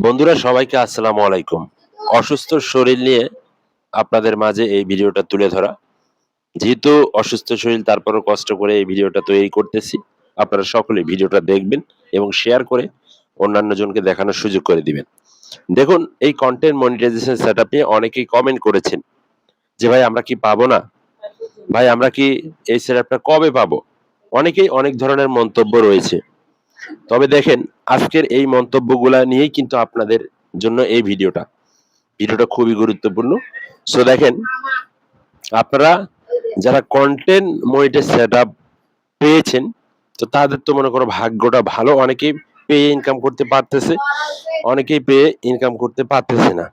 বন্ধুরা সবাইকে আসসালামু আলাইকুম। অসুস্থ শরীর নিয়ে আপনাদের মাঝে এই ভিডিওটা তুলে ধরা। যেহেতু অসুস্থ শরীর তারপরও কষ্ট করে এই ভিডিওটা তৈরি করতেছি। আপনারা সকলে ভিডিওটা দেখবেন এবং শেয়ার করে অন্যান্য জনকে দেখানোর সুযোগ করে দিবেন। দেখুন এই কনটেন্ট মনিটাইজেশন সেটআপ নিয়ে অনেকেই কমেন্ট করেছেন যে ভাই আমরা কি পাবো না? ভাই আমরা কি এই সেটআপটা কবে পাবো? অনেকেই অনেক ধরনের মন্তব্য রয়েছে। তবে দেখেন আজকের এই মন্তব্যগুলা নিয়েই কিন্তু আপনাদের জন্য এই ভিডিওটা। ভিডিওটা খুবই গুরুত্বপূর্ণ। সো দেখেন আপনারা যারা কনটেন্ট মনিটাইজ সেটআপ পেয়েছেন তো তাদের তো মনে করো ভাগ্যটা ভালো। অনেকেই পেয়ে ইনকাম করতে পারতেছে, অনেকেই পেয়ে ইনকাম করতে পারতেছে না।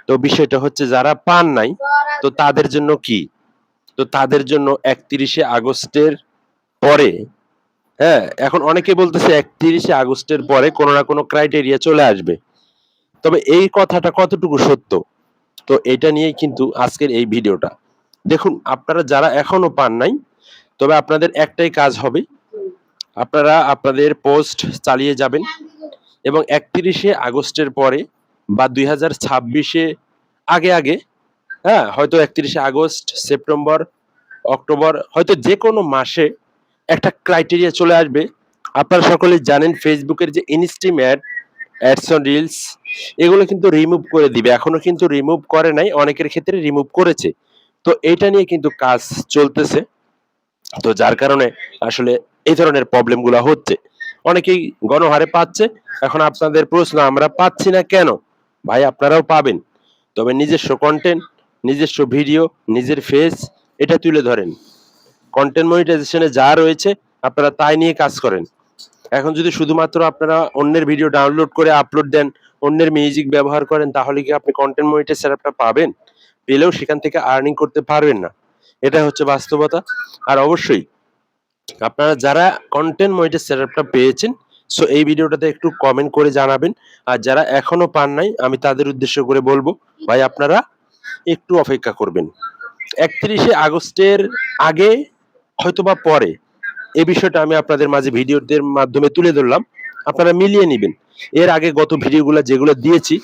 তো বিষয়টা হচ্ছে যারা পান নাই তো তাদের জন্য কি? তো তাদের জন্য ৩১শে আগস্টের পরে, হ্যাঁ, এখন অনেকে বলতেছে ৩১শে আগস্টের পরে কোনো না কোনো ক্রাইটেরিয়া চলে আসবে। তবে এই কথাটা কতটুকু সত্য? তো এটা নিয়েই কিন্তু আজকের এই ভিডিওটা। দেখুন আপনারা যারা এখনো পান নাই, তবে আপনাদের একটাই কাজ হবে, আপনারা আপনাদের পোস্ট চালিয়ে যাবেন এবং ৩১শে আগস্টের পরে বা ২০২৬-এ আগে, হ্যাঁ, হয়তো ৩১শে আগস্ট, সেপ্টেম্বর, অক্টোবর হয়তো যেকোনো মাসে একটা ক্রাইটেরিয়া চলে আসবে। আপনারা সকলেই জানেন ফেসবুকের যে ইনস্ট্রিম অ্যাডস অন রিলস এগুলো কিন্তু রিমুভ করে দিবে। এখনো কিন্তু রিমুভ করে নাই, অনেকের ক্ষেত্রে রিমুভ করেছে। তো এইটা নিয়ে কিন্তু কাজ চলতেছে। তো যার কারণে আসলে এই ধরনের প্রবলেম গুলা হচ্ছে। অনেকেই গণহারে পাচ্ছে। এখন আপনাদের প্রশ্ন আমরা পাচ্ছি না কেন? ভাই আপনারাও পাবেন। তবে নিজস্ব কন্টেন্ট, নিজস্ব ভিডিও, নিজের ফেস এটা তুলে ধরেন। কন্টেন্ট মনিটাইজেশনে যা রয়েছে আপনারা তাই নিয়ে কাজ করেন। এখন যদি শুধুমাত্র আপনারা অন্যের ভিডিও ডাউনলোড করে আপলোড দেন, অন্যের মিউজিক ব্যবহার করেন তাহলে কি আপনি কন্টেন্ট মনিটাইজ সেটআপটা পাবেন? পেলেও সেখান থেকে আর্নিং করতে পারবেন না। এটা হচ্ছে বাস্তবতা। আর অবশ্যই আপনারা যারা কন্টেন্ট মনিটাইজ সেটআপটা পেয়েছেন সো এই ভিডিওটাতে একটু কমেন্ট করে জানাবেন। আর যারা এখনো পান নাই আমি তাদের উদ্দেশ্য করে বলবো ভাই আপনারা একটু অপেক্ষা করবেন। ৩১শে আগস্টের আগে হয়তোবা পরে এই বিষয়টা আমি আপনাদের মাঝে ভিডিওদের মাধ্যমে তুলে ধরলাম। আপনারা মিলিয়ে নিবেন। এর আগে গত ভিডিওগুলো যেগুলো দিয়েছি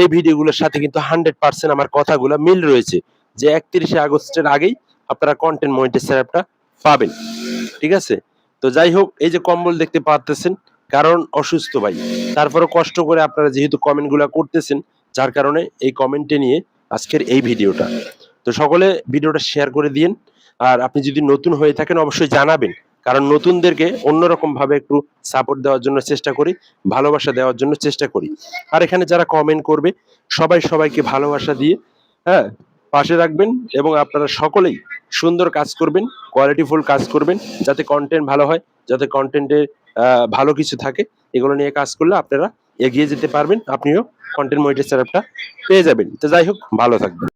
এই ভিডিওগুলোর সাথে কিন্তু 100% আমার কথাগুলো মিল রয়েছে যে ৩১শে আগস্টের আগেই আপনারা কন্টেন্ট মনিটাইজ সেটআপটা পাবেন। ঠিক আছে? তো যাই হোক এই যে কম্বল দেখতে পারতেছেন কারণ অসুস্থ ভাই। তারপরে কষ্ট করে আপনারা যেহেতু কমেন্টগুলো করতেছেন যার কারণে এই কমেন্টে নিয়ে আজকের এই ভিডিওটা। তো সকলে ভিডিওটা শেয়ার করে দিয়েন। আর আপনি যদি নতুন হয়ে থাকেন অবশ্যই জানাবেন। কারণ নতুনদেরকে অন্যরকম ভাবে একটু সাপোর্ট দেওয়ার জন্য চেষ্টা করি, ভালোবাসা দেওয়ার জন্য চেষ্টা করি। আর এখানে যারা কমেন্ট করবে সবাই সবাইকে ভালোবাসা দিয়ে, হ্যাঁ, পাশে রাখবেন এবং আপনারা সকলেই সুন্দর কাজ করবেন, কোয়ালিটিফুল কাজ করবেন যাতে কন্টেন্ট ভালো হয়, যাতে কন্টেন্টে ভালো কিছু থাকে। এগুলো নিয়ে কাজ করলে আপনারা এগিয়ে যেতে পারবেন। আপনিও কন্টেন্ট মনিটাইজ সেটআপটা পেয়ে যাবেন। তো যাই হোক ভালো থাকবেন।